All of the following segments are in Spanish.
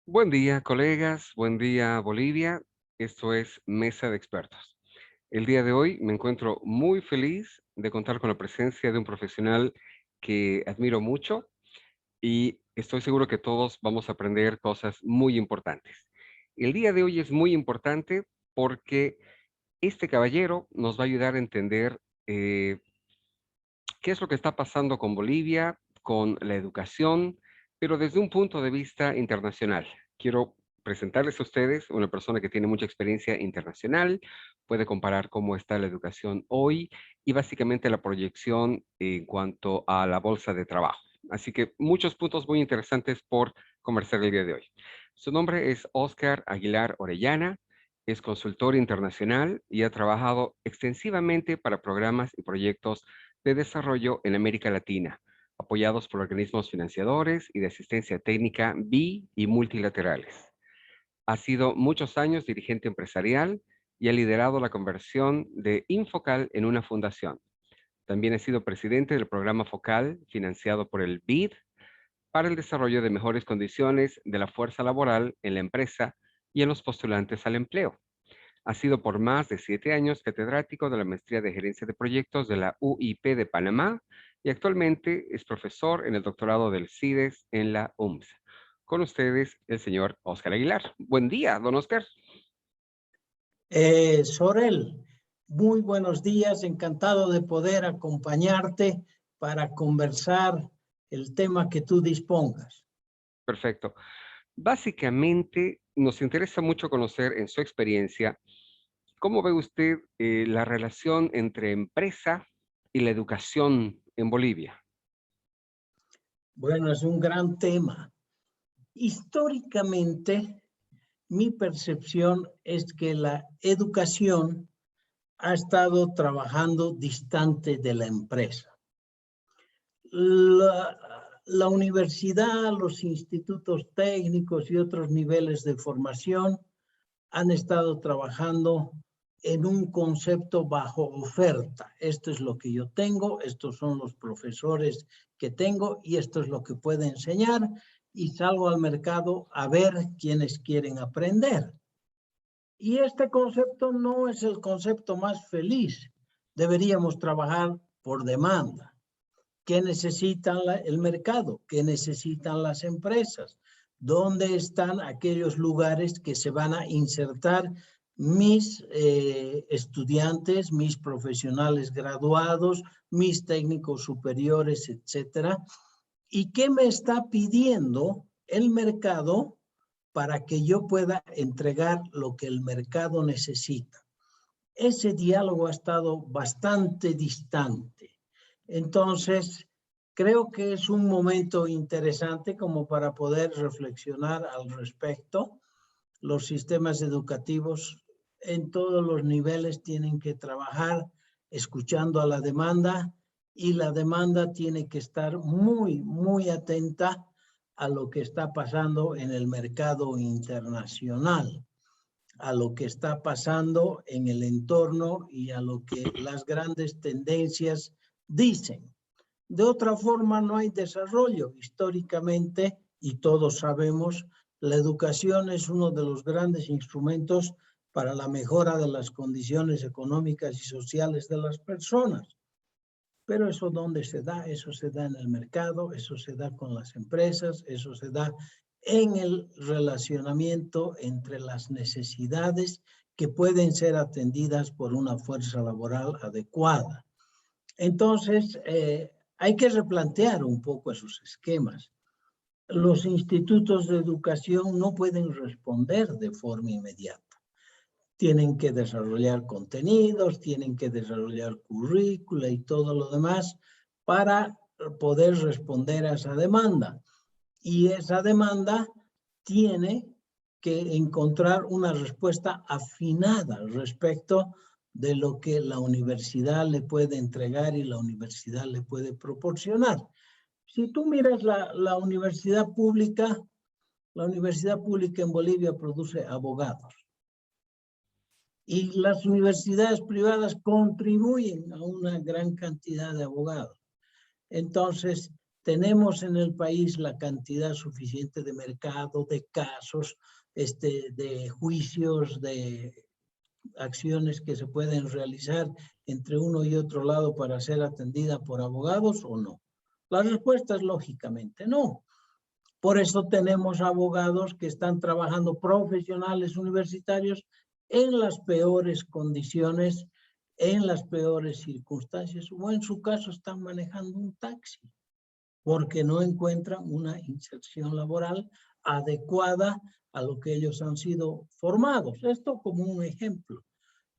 Buen día, colegas. Buen día, Bolivia. Esto es Mesa de Expertos. El día de hoy me encuentro muy feliz de contar con la presencia de un profesional que admiro mucho y estoy seguro que todos vamos a aprender cosas muy importantes. El día de hoy es muy importante porque este caballero nos va a ayudar a entender eh, qué es lo que está pasando con Bolivia, con la educación, pero desde un punto de vista internacional. Quiero presentarles a ustedes una persona que tiene mucha experiencia internacional, puede comparar cómo está la educación hoy y básicamente la proyección en cuanto a la bolsa de trabajo. Así que muchos puntos muy interesantes por conversar el día de hoy. Su nombre es Óscar Aguilar Orellana, es consultor internacional y ha trabajado extensivamente para programas y proyectos de desarrollo en América Latina, apoyados por organismos financiadores y de asistencia técnica y multilaterales. Ha sido muchos años dirigente empresarial y ha liderado la conversión de Infocal en una fundación. También ha sido presidente del programa Focal financiado por el BID para el desarrollo de mejores condiciones de la fuerza laboral en la empresa y en los postulantes al empleo. Ha sido por más de 7 años catedrático de la Maestría de Gerencia de Proyectos de la UIP de Panamá y actualmente es profesor en el doctorado del CIDES en la UMSS. Con ustedes, el señor Óscar Aguilar. Buen día, don Óscar. Sorel, muy buenos días, encantado de poder acompañarte para conversar el tema que tú dispongas. Perfecto. Básicamente, nos interesa mucho conocer en su experiencia cómo ve usted la relación entre empresa y la educación en Bolivia. Bueno, es un gran tema. Históricamente, mi percepción es que la educación ha estado trabajando distante de la empresa. La universidad, los institutos técnicos y otros niveles de formación han estado trabajando en un concepto bajo oferta. Esto es lo que yo tengo, estos son los profesores que tengo y esto es lo que puedo enseñar y salgo al mercado a ver quiénes quieren aprender. Y este concepto no es el concepto más feliz. Deberíamos trabajar por demanda. ¿Qué necesitan el mercado? ¿Qué necesitan las empresas? ¿Dónde están aquellos lugares que se van a insertar mis estudiantes, mis profesionales graduados, mis técnicos superiores, etcétera? ¿Y qué me está pidiendo el mercado para que yo pueda entregar lo que el mercado necesita? Ese diálogo ha estado bastante distante. Entonces, creo que es un momento interesante como para poder reflexionar al respecto. Los sistemas educativos en todos los niveles tienen que trabajar escuchando a la demanda y la demanda tiene que estar muy, muy atenta a lo que está pasando en el mercado internacional, a lo que está pasando en el entorno y a lo que las grandes tendencias dicen. De otra forma, no hay desarrollo. Históricamente, y todos sabemos, la educación es uno de los grandes instrumentos para la mejora de las condiciones económicas y sociales de las personas. Pero eso ¿dónde se da? Eso se da en el mercado, eso se da con las empresas, eso se da en el relacionamiento entre las necesidades que pueden ser atendidas por una fuerza laboral adecuada. Entonces, hay que replantear un poco esos esquemas. Los institutos de educación no pueden responder de forma inmediata. Tienen que desarrollar contenidos, tienen que desarrollar currícula y todo lo demás para poder responder a esa demanda. Y esa demanda tiene que encontrar una respuesta afinada respecto de lo que la universidad le puede entregar y la universidad le puede proporcionar. Si tú miras la universidad pública en Bolivia produce abogados. Y las universidades privadas contribuyen a una gran cantidad de abogados. Entonces, tenemos en el país la cantidad suficiente de mercado, de casos, de juicios, de acciones que se pueden realizar entre uno y otro lado para ser atendida por abogados o no? La respuesta es lógicamente no. Por eso tenemos abogados que están trabajando, profesionales universitarios, en las peores condiciones, en las peores circunstancias, o en su caso están manejando un taxi, porque no encuentran una inserción laboral adecuada a lo que ellos han sido formados. Esto como un ejemplo.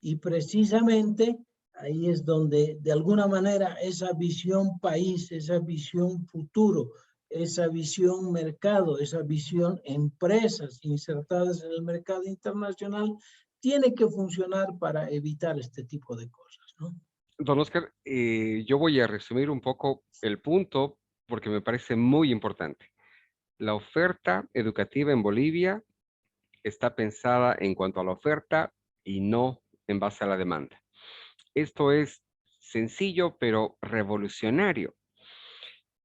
Y precisamente ahí es donde, de alguna manera, esa visión país, esa visión futuro, esa visión mercado, esa visión empresas insertadas en el mercado internacional, tiene que funcionar para evitar este tipo de cosas, ¿no? Don Oscar, yo voy a resumir un poco el punto porque me parece muy importante. La oferta educativa en Bolivia está pensada en cuanto a la oferta y no en base a la demanda. Esto es sencillo, pero revolucionario.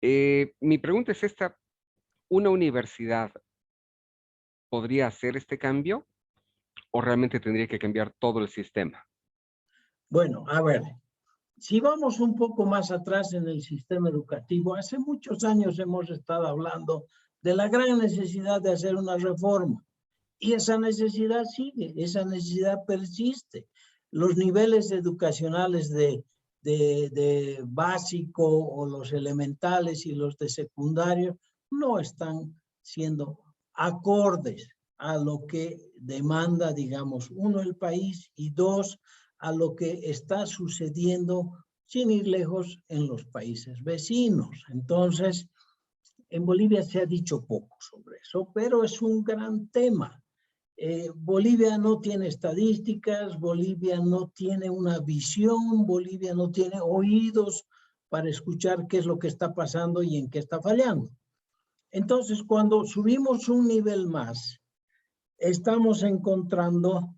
Mi pregunta es esta, ¿una universidad podría hacer este cambio o realmente tendría que cambiar todo el sistema? Bueno, a ver, si vamos un poco más atrás en el sistema educativo, hace muchos años hemos estado hablando de la gran necesidad de hacer una reforma. Y esa necesidad sigue, esa necesidad persiste. Los niveles educacionales de básico o los elementales y los de secundario no están siendo acordes a lo que demanda, digamos, uno, el país, y dos, a lo que está sucediendo, sin ir lejos, en los países vecinos. Entonces, en Bolivia se ha dicho poco sobre eso, pero es un gran tema. Bolivia no tiene estadísticas, Bolivia no tiene una visión, Bolivia no tiene oídos para escuchar qué es lo que está pasando y en qué está fallando. Entonces, cuando subimos un nivel más, estamos encontrando,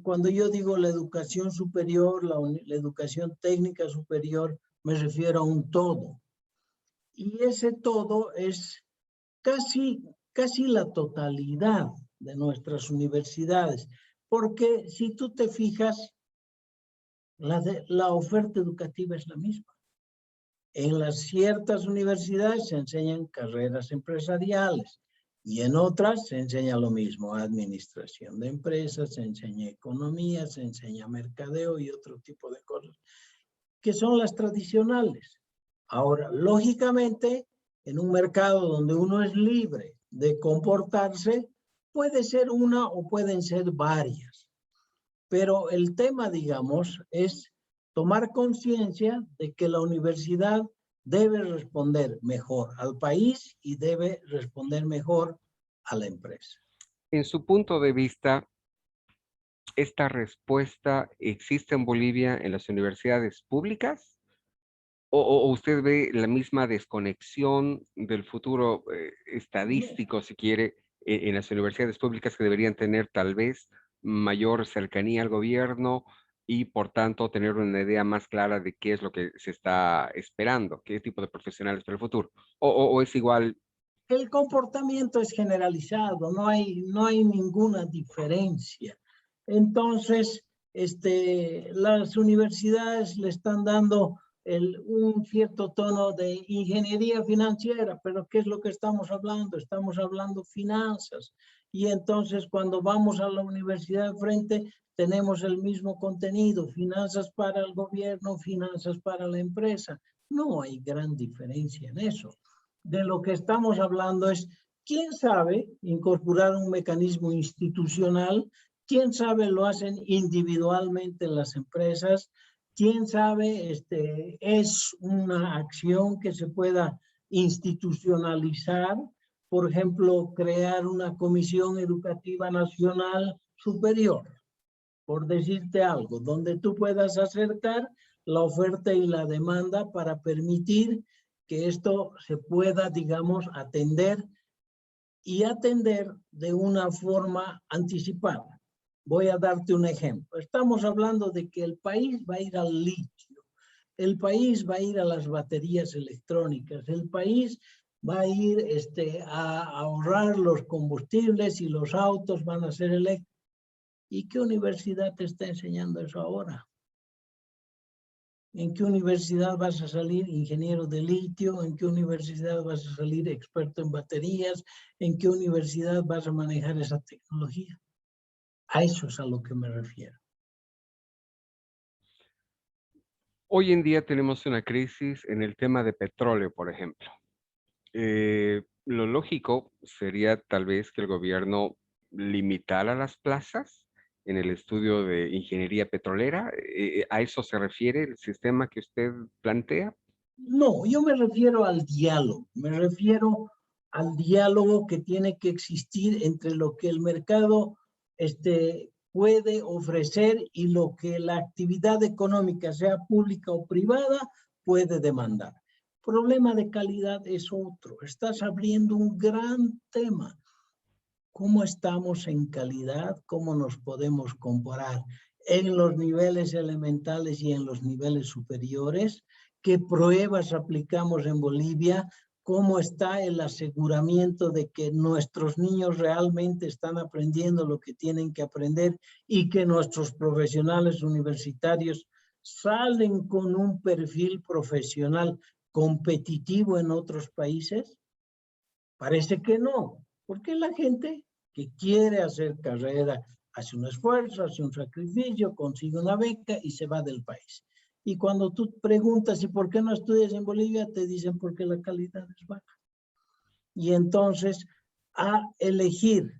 cuando yo digo la educación superior, la educación técnica superior, me refiero a un todo. Y ese todo es casi la totalidad de nuestras universidades, porque si tú te fijas, la oferta educativa es la misma. En las ciertas universidades se enseñan carreras empresariales y en otras se enseña lo mismo, administración de empresas, se enseña economía, se enseña mercadeo y otro tipo de cosas, que son las tradicionales. Ahora, lógicamente, en un mercado donde uno es libre de comportarse, puede ser una o pueden ser varias. Pero el tema, digamos, es tomar conciencia de que la universidad debe responder mejor al país y debe responder mejor a la empresa. En su punto de vista, ¿esta respuesta existe en Bolivia en las universidades públicas? ¿O usted ve la misma desconexión del futuro No. estadístico, si quiere, en las universidades públicas que deberían tener tal vez mayor cercanía al gobierno y por tanto tener una idea más clara de qué es lo que se está esperando, qué tipo de profesionales para el futuro? ¿O es igual? El comportamiento es generalizado, no hay ninguna diferencia. Entonces, las universidades le están dando un cierto tono de ingeniería financiera, pero ¿qué es lo que estamos hablando? Estamos hablando finanzas. Y entonces cuando vamos a la universidad de frente, tenemos el mismo contenido, finanzas para el gobierno, finanzas para la empresa. No hay gran diferencia en eso. De lo que estamos hablando es, ¿quién sabe incorporar un mecanismo institucional? ¿Quién sabe lo hacen individualmente en las empresas? ¿Quién sabe es una acción que se pueda institucionalizar? Por ejemplo, crear una comisión educativa nacional superior, por decirte algo, donde tú puedas acercar la oferta y la demanda para permitir que esto se pueda, digamos, atender y atender de una forma anticipada. Voy a darte un ejemplo. Estamos hablando de que el país va a ir al litio. El país va a ir a las baterías electrónicas, el país va a ir a ahorrar los combustibles y los autos van a ser eléctricos. ¿Y qué universidad te está enseñando eso ahora? ¿En qué universidad vas a salir ingeniero de litio? ¿En qué universidad vas a salir experto en baterías? ¿En qué universidad vas a manejar esa tecnología? A eso es a lo que me refiero. Hoy en día tenemos una crisis en el tema de petróleo, por ejemplo. Lo lógico sería tal vez que el gobierno limitara las plazas en el estudio de ingeniería petrolera. ¿A eso se refiere el sistema que usted plantea? No, yo me refiero al diálogo, me refiero al diálogo que tiene que existir entre lo que el mercado puede ofrecer y lo que la actividad económica, sea pública o privada, puede demandar. Problema de calidad es otro. Estás abriendo un gran tema. ¿Cómo estamos en calidad? ¿Cómo nos podemos comparar en los niveles elementales y en los niveles superiores? ¿Qué pruebas aplicamos en Bolivia? ¿Cómo está el aseguramiento de que nuestros niños realmente están aprendiendo lo que tienen que aprender y que nuestros profesionales universitarios salen con un perfil profesional competitivo en otros países? Parece que no, porque la gente que quiere hacer carrera hace un esfuerzo, hace un sacrificio, consigue una beca y se va del país. Y cuando tú preguntas, ¿y por qué no estudias en Bolivia? Te dicen porque la calidad es baja. Y entonces, a elegir,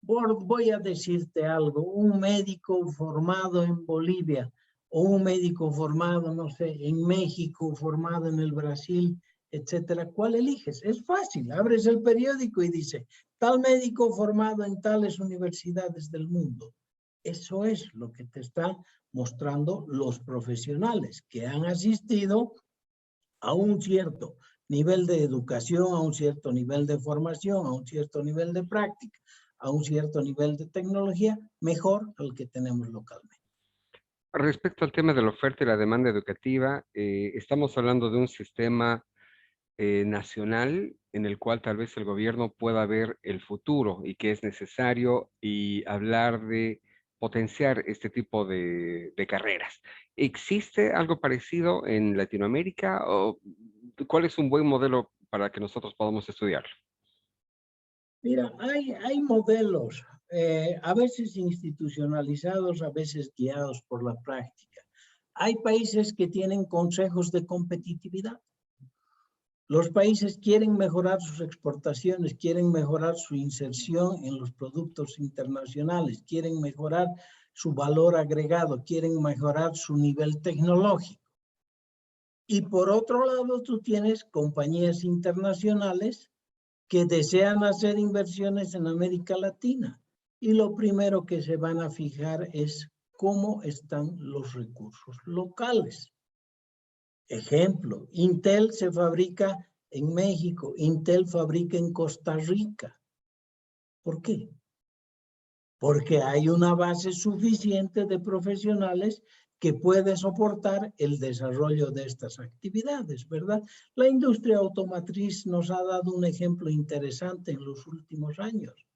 voy a decirte algo, un médico formado en Bolivia o un médico formado, no sé, en México, formado en el Brasil, etcétera, ¿cuál eliges? Es fácil, abres el periódico y dice, tal médico formado en tales universidades del mundo. Eso es lo que te están mostrando los profesionales que han asistido a un cierto nivel de educación, a un cierto nivel de formación, a un cierto nivel de práctica, a un cierto nivel de tecnología, mejor al que tenemos localmente. Respecto al tema de la oferta y la demanda educativa, estamos hablando de un sistema nacional en el cual tal vez el gobierno pueda ver el futuro y que es necesario y hablar de potenciar este tipo de carreras. ¿Existe algo parecido en Latinoamérica o cuál es un buen modelo para que nosotros podamos estudiarlo? Mira, hay modelos, a veces institucionalizados, a veces guiados por la práctica. Hay países que tienen consejos de competitividad. Los países quieren mejorar sus exportaciones, quieren mejorar su inserción en los productos internacionales, quieren mejorar su valor agregado, quieren mejorar su nivel tecnológico. Y por otro lado, tú tienes compañías internacionales que desean hacer inversiones en América Latina. Y lo primero que se van a fijar es cómo están los recursos locales. Ejemplo, Intel se fabrica en México, Intel fabrica en Costa Rica. ¿Por qué? Porque hay una base suficiente de profesionales que puede soportar el desarrollo de estas actividades, ¿verdad? La industria automotriz nos ha dado un ejemplo interesante en los últimos años.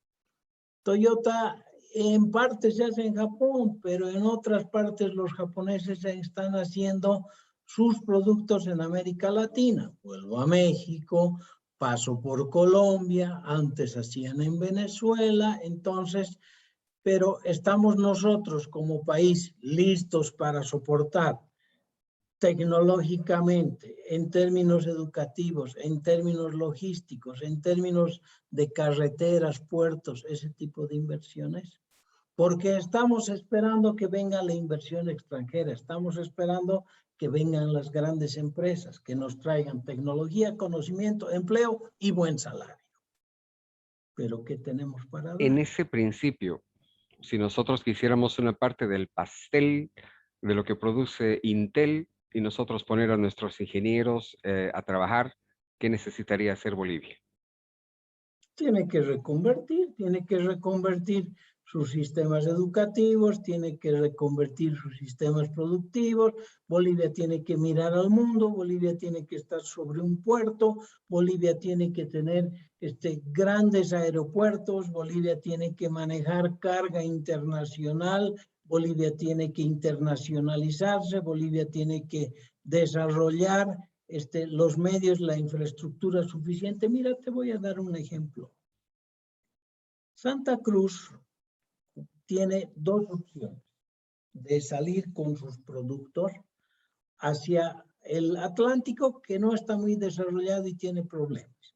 Toyota en parte se hace en Japón, pero en otras partes los japoneses están haciendo sus productos en América Latina. Vuelvo a México, paso por Colombia, antes hacían en Venezuela, entonces, pero estamos nosotros como país listos para soportar tecnológicamente, en términos educativos, en términos logísticos, en términos de carreteras, puertos, ese tipo de inversiones. Porque estamos esperando que venga la inversión extranjera, estamos esperando que vengan las grandes empresas, que nos traigan tecnología, conocimiento, empleo y buen salario. Pero ¿qué tenemos para dar? En ese principio, si nosotros quisiéramos una parte del pastel de lo que produce Intel y nosotros poner a nuestros ingenieros a trabajar, ¿qué necesitaría hacer Bolivia? Tiene que reconvertir sus sistemas educativos, tiene que reconvertir sus sistemas productivos, Bolivia tiene que mirar al mundo, Bolivia tiene que estar sobre un puerto, Bolivia tiene que tener grandes aeropuertos, Bolivia tiene que manejar carga internacional, Bolivia tiene que internacionalizarse, Bolivia tiene que desarrollar los medios, la infraestructura suficiente. Mira, te voy a dar un ejemplo. Santa Cruz tiene dos opciones de salir con sus productos hacia el Atlántico, que no está muy desarrollado y tiene problemas.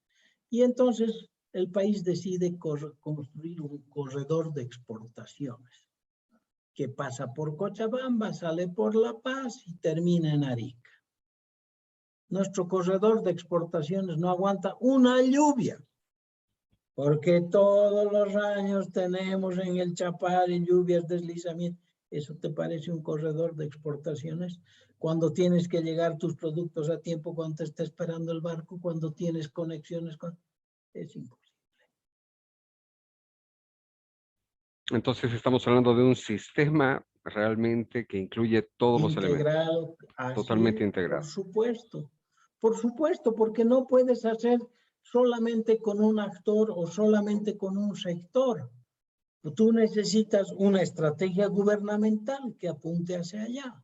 Y entonces el país decide construir un corredor de exportaciones que pasa por Cochabamba, sale por La Paz y termina en Arica. Nuestro corredor de exportaciones no aguanta una lluvia, porque todos los años tenemos en el Chapare lluvias, deslizamientos. ¿Eso te parece un corredor de exportaciones? Cuando tienes que llegar tus productos a tiempo, cuando te está esperando el barco, cuando tienes conexiones con... Es imposible. Entonces estamos hablando de un sistema realmente que incluye todos los elementos, Integral, así totalmente es, integrado. por supuesto, porque no puedes hacer solamente con un actor o solamente con un sector. Tú necesitas una estrategia gubernamental que apunte hacia allá.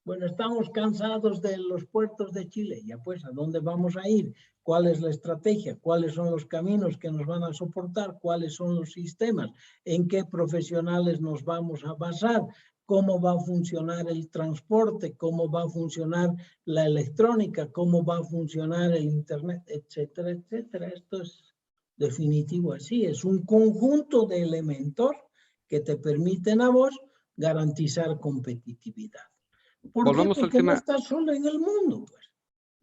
Bueno, estamos cansados de los puertos de Chile. Ya pues, ¿a dónde vamos a ir? ¿Cuál es la estrategia? ¿Cuáles son los caminos que nos van a soportar? ¿Cuáles son los sistemas? ¿En qué profesionales nos vamos a basar? ¿Cómo va a funcionar el transporte? ¿Cómo va a funcionar la electrónica? ¿Cómo va a funcionar el Internet? Etcétera, etcétera. Esto es definitivo así. Es un conjunto de elementos que te permiten a vos garantizar competitividad. ¿Por qué? Volvamos al Porque no tema, estás solo en el mundo, pues.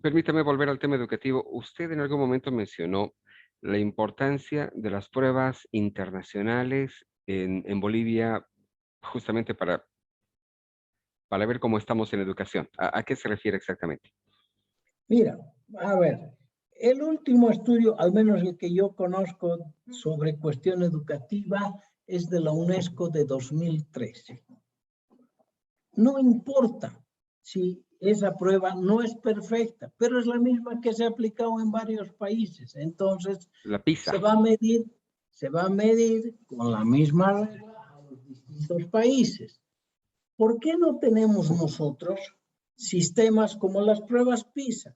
permítame volver al tema educativo. Usted en algún momento mencionó la importancia de las pruebas internacionales en Bolivia, justamente para ver cómo estamos en educación. ¿A qué se refiere exactamente? Mira, a ver, el último estudio, al menos el que yo conozco sobre cuestión educativa, es de la UNESCO de 2013. No importa si esa prueba no es perfecta, pero es la misma que se ha aplicado en varios países. Entonces, La PISA. se va a medir con la misma regla a los distintos países. ¿Por qué no tenemos nosotros sistemas como las pruebas PISA,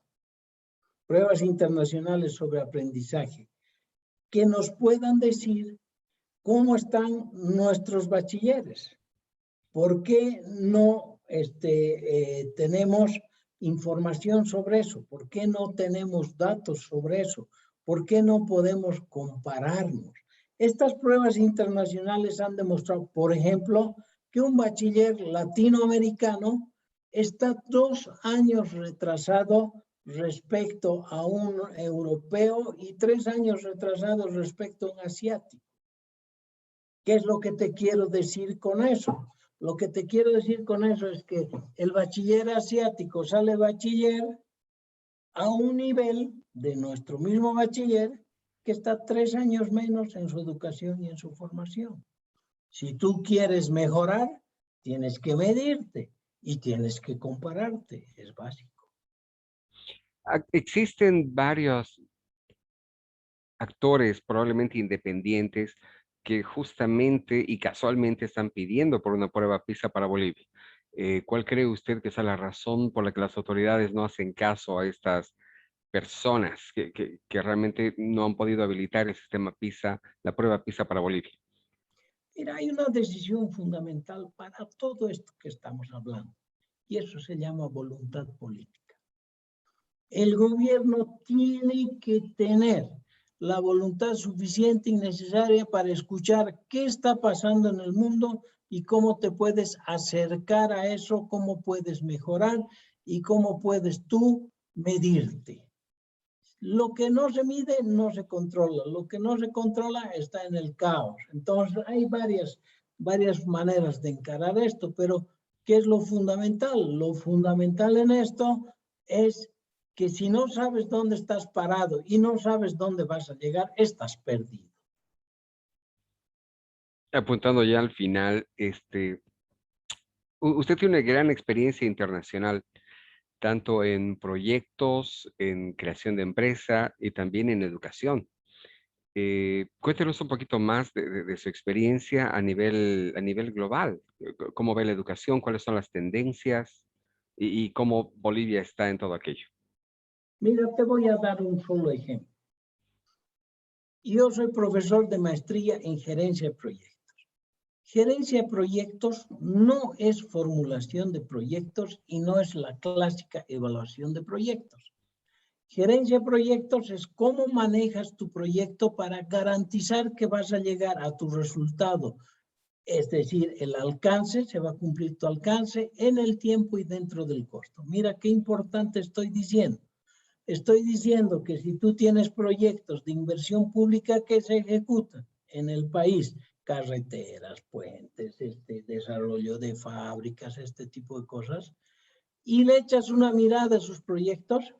pruebas internacionales sobre aprendizaje, que nos puedan decir cómo están nuestros bachilleres? ¿Por qué no tenemos información sobre eso? ¿Por qué no tenemos datos sobre eso? ¿Por qué no podemos compararnos? Estas pruebas internacionales han demostrado, por ejemplo, que un bachiller latinoamericano está 2 años retrasado respecto a un europeo y 3 años retrasado respecto a un asiático. ¿Qué es lo que te quiero decir con eso? Lo que te quiero decir con eso es que el bachiller asiático sale bachiller a un nivel de nuestro mismo bachiller que está 3 años menos en su educación y en su formación. Si tú quieres mejorar, tienes que medirte y tienes que compararte, es básico. Existen varios actores, probablemente independientes, que justamente y casualmente están pidiendo por una prueba PISA para Bolivia. ¿Cuál cree usted que es la razón por la que las autoridades no hacen caso a estas personas que realmente no han podido habilitar el sistema PISA, la prueba PISA para Bolivia? Mira, hay una decisión fundamental para todo esto que estamos hablando y eso se llama voluntad política. El gobierno tiene que tener la voluntad suficiente y necesaria para escuchar qué está pasando en el mundo y cómo te puedes acercar a eso, cómo puedes mejorar y cómo puedes tú medirte. Lo que no se mide no se controla, lo que no se controla está en el caos. Entonces hay varias maneras de encarar esto, pero ¿qué es lo fundamental? Lo fundamental en esto es que si no sabes dónde estás parado y no sabes dónde vas a llegar, estás perdido. Apuntando ya al final, usted tiene una gran experiencia internacional, tanto en proyectos, en creación de empresa y también en educación. Cuéntenos un poquito más de su experiencia a nivel global. ¿Cómo ve la educación? ¿Cuáles son las tendencias? Y cómo Bolivia está en todo aquello. Mira, te voy a dar un solo ejemplo. Yo soy profesor de maestría en gerencia de proyectos. Gerencia de proyectos no es formulación de proyectos y no es la clásica evaluación de proyectos. Gerencia de proyectos es cómo manejas tu proyecto para garantizar que vas a llegar a tu resultado. Es decir, el alcance, se va a cumplir tu alcance en el tiempo y dentro del costo. Mira qué importante estoy diciendo. Estoy diciendo que si tú tienes proyectos de inversión pública que se ejecutan en el país, carreteras, puentes, desarrollo de fábricas, este tipo de cosas, y le echas una mirada a sus proyectos,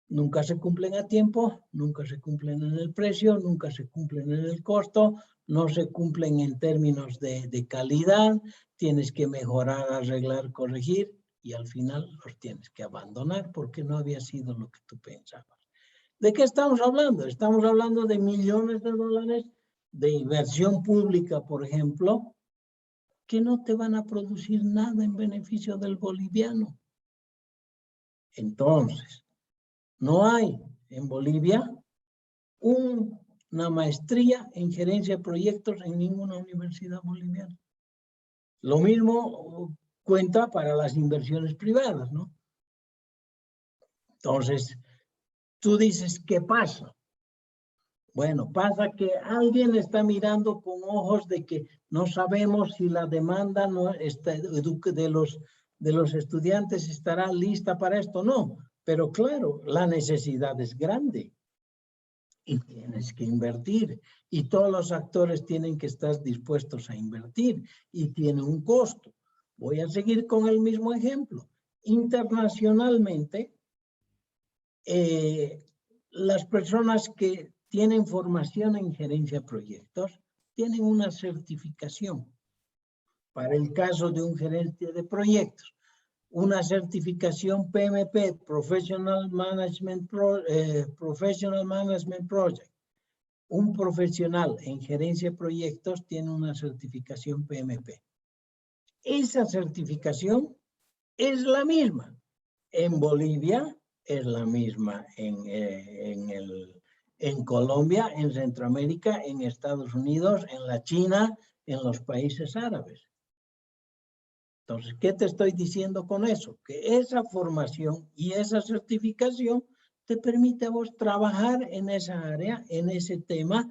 nunca se cumplen a tiempo, nunca se cumplen en el precio, nunca se cumplen en el costo, no se cumplen en términos de calidad, tienes que mejorar, arreglar, corregir, y al final los tienes que abandonar porque no había sido lo que tú pensabas. ¿De qué estamos hablando? Estamos hablando de millones de dólares de inversión pública, por ejemplo, que no te van a producir nada en beneficio del boliviano. Entonces, no hay en Bolivia una maestría en gerencia de proyectos en ninguna universidad boliviana. Lo mismo cuenta para las inversiones privadas, ¿no? Entonces, tú dices, ¿qué pasa? Bueno, pasa que alguien está mirando con ojos de que no sabemos si la demanda no está, de los estudiantes estará lista para esto. No, pero claro, la necesidad es grande y tienes que invertir. Y todos los actores tienen que estar dispuestos a invertir y tiene un costo. Voy a seguir con el mismo ejemplo. Internacionalmente, las personas que tienen formación en gerencia de proyectos tienen una certificación. Para el caso de un gerente de proyectos, una certificación PMP, Professional Management Project. Un profesional en gerencia de proyectos tiene una certificación PMP. Esa certificación es la misma en Bolivia, es la misma en Colombia, en Centroamérica, en Estados Unidos, en la China, en los países árabes. Entonces, ¿qué te estoy diciendo con eso? Que esa formación y esa certificación te permite a vos trabajar en esa área, en ese tema,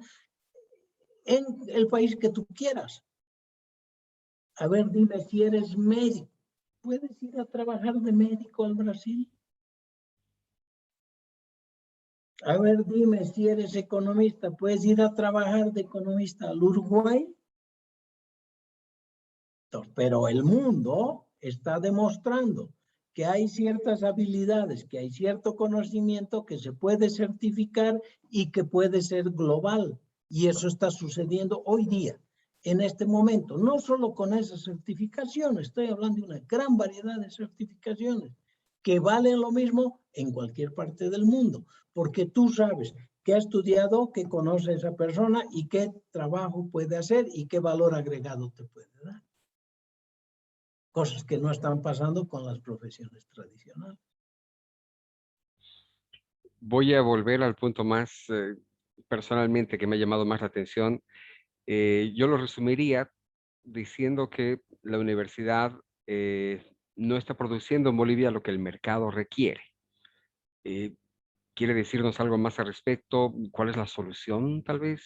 en el país que tú quieras. A ver, dime si eres médico. ¿Puedes ir a trabajar de médico al Brasil? A ver, dime si eres economista. ¿Puedes ir a trabajar de economista al Uruguay? Pero el mundo está demostrando que hay ciertas habilidades, que hay cierto conocimiento que se puede certificar y que puede ser global. Y eso está sucediendo hoy día, en este momento. No solo con esas certificaciones, estoy hablando de una gran variedad de certificaciones que valen lo mismo en cualquier parte del mundo, porque tú sabes qué ha estudiado, qué conoce a esa persona y qué trabajo puede hacer y qué valor agregado te puede dar. Cosas que no están pasando con las profesiones tradicionales. Voy a volver al punto más personalmente que me ha llamado más la atención. Yo lo resumiría diciendo que la universidad no está produciendo en Bolivia lo que el mercado requiere. Eh, ¿Quiere decirnos algo más al respecto? ¿Cuál es la solución, tal vez?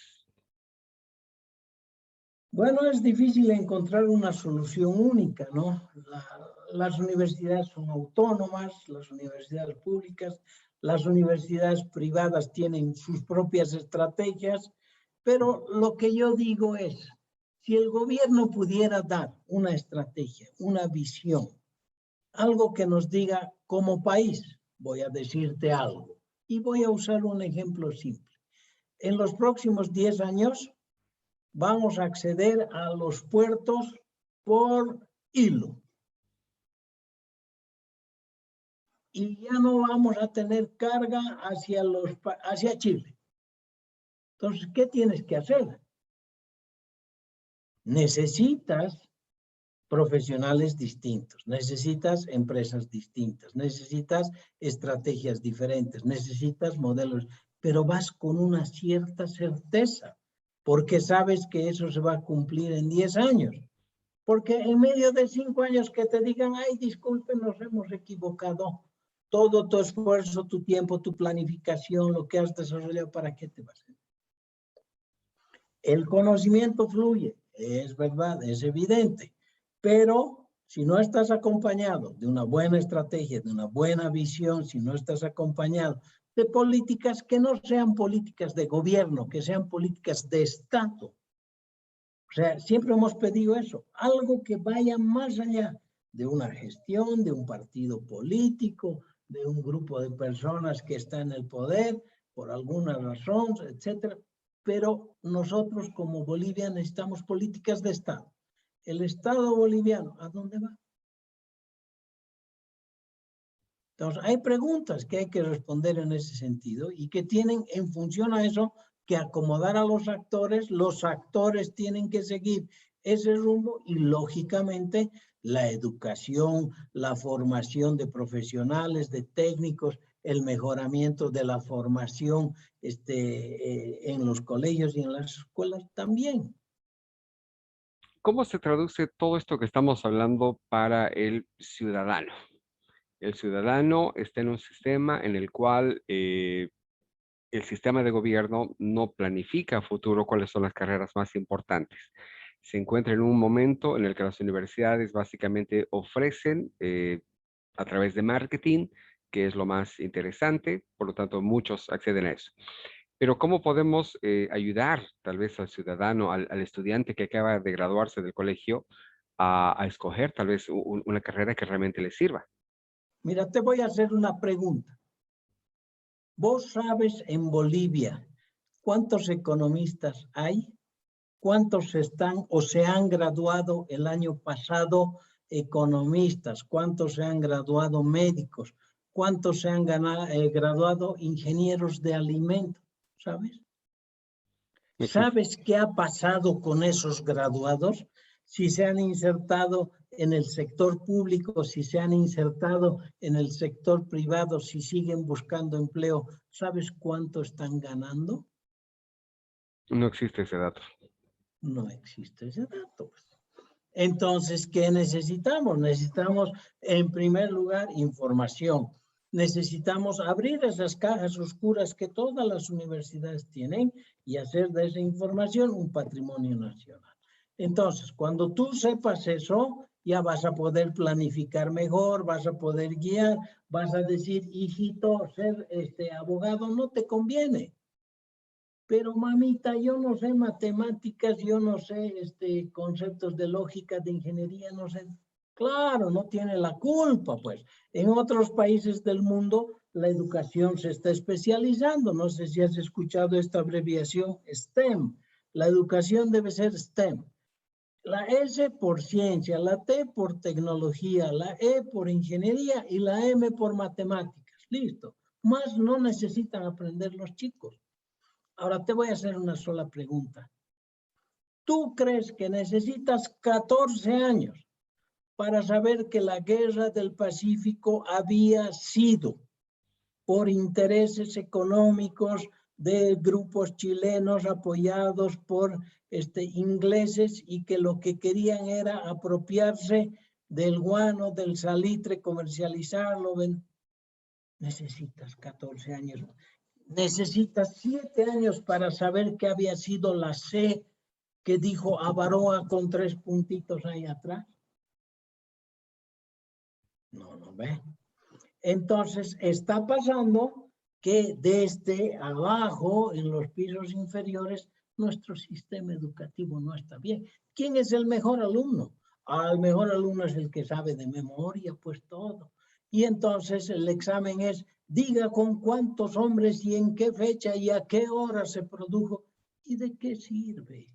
Bueno, es difícil encontrar una solución única, ¿no? Las universidades son autónomas, las universidades públicas, las universidades privadas tienen sus propias estrategias, pero lo que yo digo es, si el gobierno pudiera dar una estrategia, una visión, algo que nos diga como país, voy a decirte algo, y voy a usar un ejemplo simple. En los próximos 10 años vamos a acceder a los puertos por hilo. Y ya no vamos a tener carga hacia Chile. Entonces, ¿qué tienes que hacer? Necesitas profesionales distintos, necesitas empresas distintas, necesitas estrategias diferentes, necesitas modelos, pero vas con una cierta certeza, porque sabes que eso se va a cumplir en 10 años. Porque en medio de 5 años que te digan, ay, disculpen, nos hemos equivocado, todo tu esfuerzo, tu tiempo, tu planificación, lo que has desarrollado, ¿para qué te va a hacer? El conocimiento fluye, es verdad, es evidente, pero si no estás acompañado de una buena estrategia, de una buena visión, si no estás acompañado de políticas que no sean políticas de gobierno, que sean políticas de Estado. O sea, siempre hemos pedido eso, algo que vaya más allá de una gestión, de un partido político, de un grupo de personas que está en el poder por alguna razón, etcétera. Pero nosotros como Bolivia necesitamos políticas de Estado. El Estado boliviano, ¿a dónde va? Entonces, hay preguntas que hay que responder en ese sentido y que tienen en función a eso que acomodar a los actores tienen que seguir ese rumbo y lógicamente la educación, la formación de profesionales, de técnicos, el mejoramiento de la formación en los colegios y en las escuelas también. ¿Cómo se traduce todo esto que estamos hablando para el ciudadano? El ciudadano está en un sistema en el cual el sistema de gobierno no planifica a futuro cuáles son las carreras más importantes. Se encuentra en un momento en el que las universidades básicamente ofrecen a través de marketing, que es lo más interesante, por lo tanto muchos acceden a eso. Pero ¿cómo podemos ayudar tal vez al ciudadano, al estudiante que acaba de graduarse del colegio a escoger tal vez una carrera que realmente le sirva? Mira, te voy a hacer una pregunta. ¿Vos sabes en Bolivia cuántos economistas hay? ¿Cuántos están o se han graduado el año pasado economistas? ¿Cuántos se han graduado médicos? ¿Cuántos se han graduado ingenieros de alimentos? ¿Sabes? No existe. ¿Sabes qué ha pasado con esos graduados? Si se han insertado en el sector público, si se han insertado en el sector privado, si siguen buscando empleo, ¿sabes cuánto están ganando? No existe ese dato. No existe ese dato. Entonces, ¿qué necesitamos? Necesitamos, en primer lugar, información. Necesitamos abrir esas cajas oscuras que todas las universidades tienen y hacer de esa información un patrimonio nacional. Entonces, cuando tú sepas eso, ya vas a poder planificar mejor, vas a poder guiar, vas a decir, hijito, ser abogado no te conviene. Pero mamita, yo no sé matemáticas, yo no sé conceptos de lógica, de ingeniería, no sé. Claro, no tiene la culpa, pues. En otros países del mundo la educación se está especializando. No sé si has escuchado esta abreviación STEM. La educación debe ser STEM. La S por ciencia, la T por tecnología, la E por ingeniería y la M por matemáticas. Listo. Más no necesitan aprender los chicos. Ahora te voy a hacer una sola pregunta. ¿Tú crees que necesitas 14 años para saber que la guerra del Pacífico había sido por intereses económicos de grupos chilenos apoyados por ingleses y que lo que querían era apropiarse del guano, del salitre, comercializarlo? Necesitas 14 años. Necesitas 7 años para saber qué había sido la C que dijo Avaroa con 3 puntitos ahí atrás. No ve. Entonces, está pasando que desde abajo, en los pisos inferiores, nuestro sistema educativo no está bien. ¿Quién es el mejor alumno? El mejor alumno es el que sabe de memoria, pues todo. Y entonces el examen es, diga con cuántos hombres y en qué fecha y a qué hora se produjo. ¿Y de qué sirve?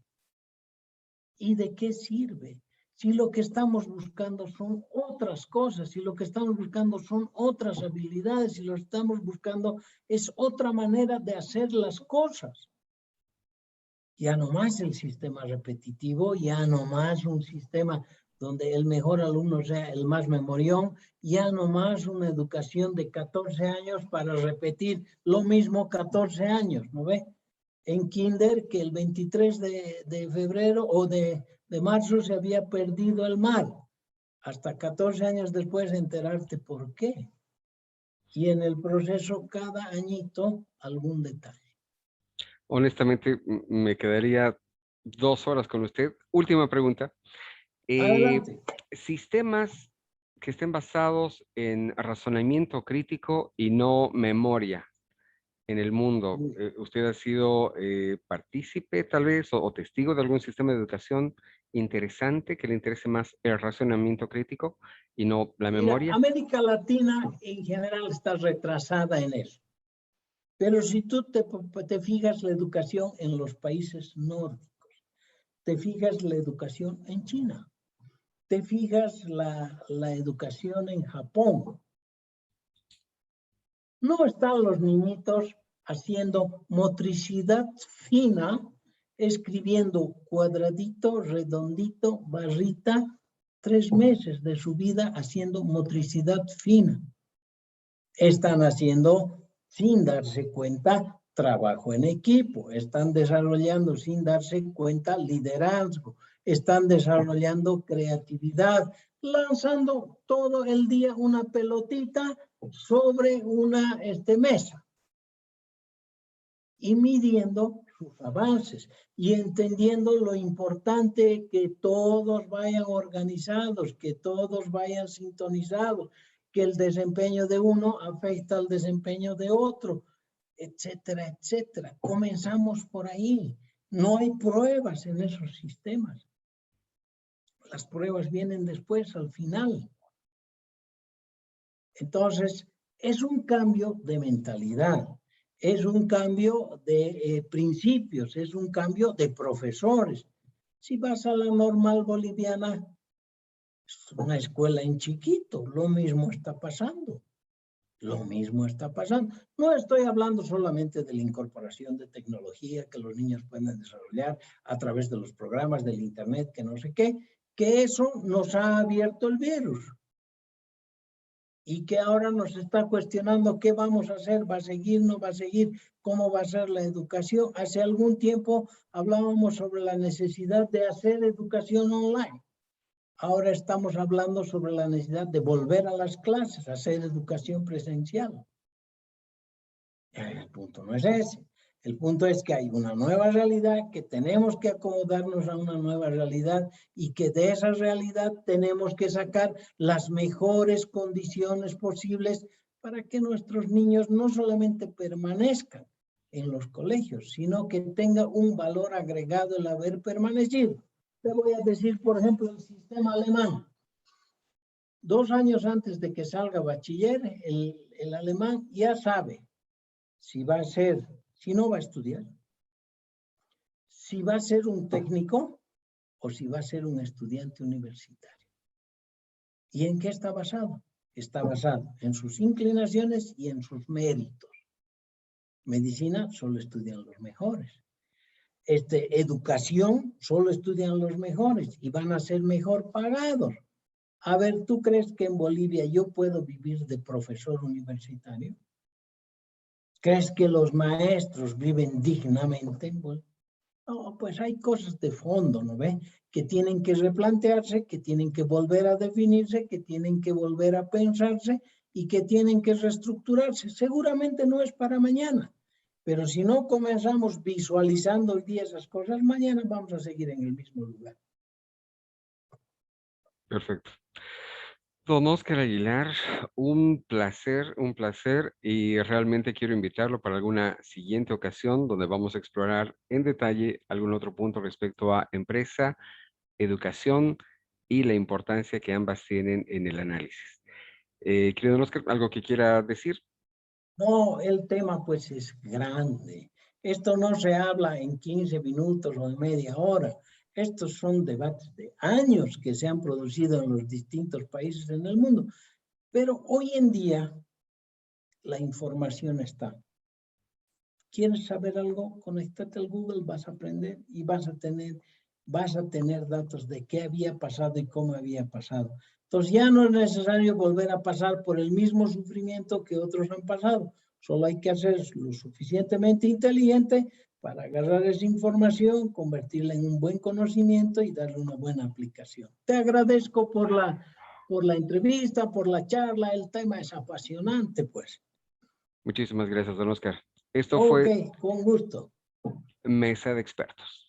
¿Y de qué sirve? Si lo que estamos buscando son otras cosas, si lo que estamos buscando son otras habilidades, si lo que estamos buscando es otra manera de hacer las cosas. Ya no más el sistema repetitivo, ya no más un sistema donde el mejor alumno sea el más memorión, ya no más una educación de 14 años para repetir lo mismo 14 años, ¿no ve? En kinder que el 23 de febrero o de marzo se había perdido el mar. Hasta 14 años después enterarte por qué. Y en el proceso cada añito algún detalle. Honestamente, me quedaría 2 horas con usted. Última pregunta. Adelante. Sistemas que estén basados en razonamiento crítico y no memoria en el mundo. ¿Usted ha sido partícipe tal vez o testigo de algún sistema de educación interesante que le interese más el razonamiento crítico y no la Mira, memoria? América Latina en general está retrasada en eso. Pero si tú te fijas la educación en los países nórdicos, te fijas la educación en China, te fijas la educación en Japón, no están los niñitos haciendo motricidad fina, escribiendo cuadradito, redondito, barrita, 3 meses de su vida haciendo motricidad fina. Están haciendo, sin darse cuenta, trabajo en equipo, están desarrollando sin darse cuenta liderazgo, están desarrollando creatividad, lanzando todo el día una pelotita sobre una mesa y midiendo sus avances y entendiendo lo importante que todos vayan organizados, que todos vayan sintonizados, que el desempeño de uno afecta al desempeño de otro, etcétera, etcétera. Comenzamos por ahí. No hay pruebas en esos sistemas. Las pruebas vienen después, al final. Entonces, es un cambio de mentalidad, es un cambio de principios, es un cambio de profesores. Si vas a la normal boliviana, es una escuela en chiquito, lo mismo está pasando. Lo mismo está pasando. No estoy hablando solamente de la incorporación de tecnología que los niños pueden desarrollar a través de los programas del Internet, que no sé qué, que eso nos ha abierto el virus. Y que ahora nos está cuestionando qué vamos a hacer, va a seguir, no va a seguir, cómo va a ser la educación. Hace algún tiempo hablábamos sobre la necesidad de hacer educación online. Ahora estamos hablando sobre la necesidad de volver a las clases, hacer educación presencial. El punto no es ese. El punto es que hay una nueva realidad, que tenemos que acomodarnos a una nueva realidad y que de esa realidad tenemos que sacar las mejores condiciones posibles para que nuestros niños no solamente permanezcan en los colegios, sino que tenga un valor agregado el haber permanecido. Te voy a decir, por ejemplo, el sistema alemán. 2 años antes de que salga bachiller, el alemán ya sabe si va a ser, si no va a estudiar, si va a ser un técnico o si va a ser un estudiante universitario. ¿Y en qué está basado? Está basado en sus inclinaciones y en sus méritos. Medicina solo estudian los mejores. Educación solo estudian los mejores y van a ser mejor pagados. A ver, ¿tú crees que en Bolivia yo puedo vivir de profesor universitario? ¿Crees que los maestros viven dignamente en Bolivia? No, pues hay cosas de fondo, ¿no ve? Que tienen que replantearse, que tienen que volver a definirse, que tienen que volver a pensarse y que tienen que reestructurarse. Seguramente no es para mañana, pero si no comenzamos visualizando hoy día esas cosas, mañana vamos a seguir en el mismo lugar. Perfecto. Don Oscar Aguilar, un placer y realmente quiero invitarlo para alguna siguiente ocasión donde vamos a explorar en detalle algún otro punto respecto a empresa, educación y la importancia que ambas tienen en el análisis. Querido don Oscar, ¿algo que quiera decir? No, el tema pues es grande. Esto no se habla en 15 minutos o en media hora. Estos son debates de años que se han producido en los distintos países en el mundo. Pero hoy en día la información está. ¿Quieres saber algo? Conéctate al Google, vas a aprender y vas a tener datos de qué había pasado y cómo había pasado. Entonces ya no es necesario volver a pasar por el mismo sufrimiento que otros han pasado. Solo hay que ser lo suficientemente inteligente para agarrar esa información, convertirla en un buen conocimiento y darle una buena aplicación. Te agradezco por la entrevista, por la charla. El tema es apasionante, pues. Muchísimas gracias, don Oscar. Esto Ok, fue con gusto. Mesa de Expertos.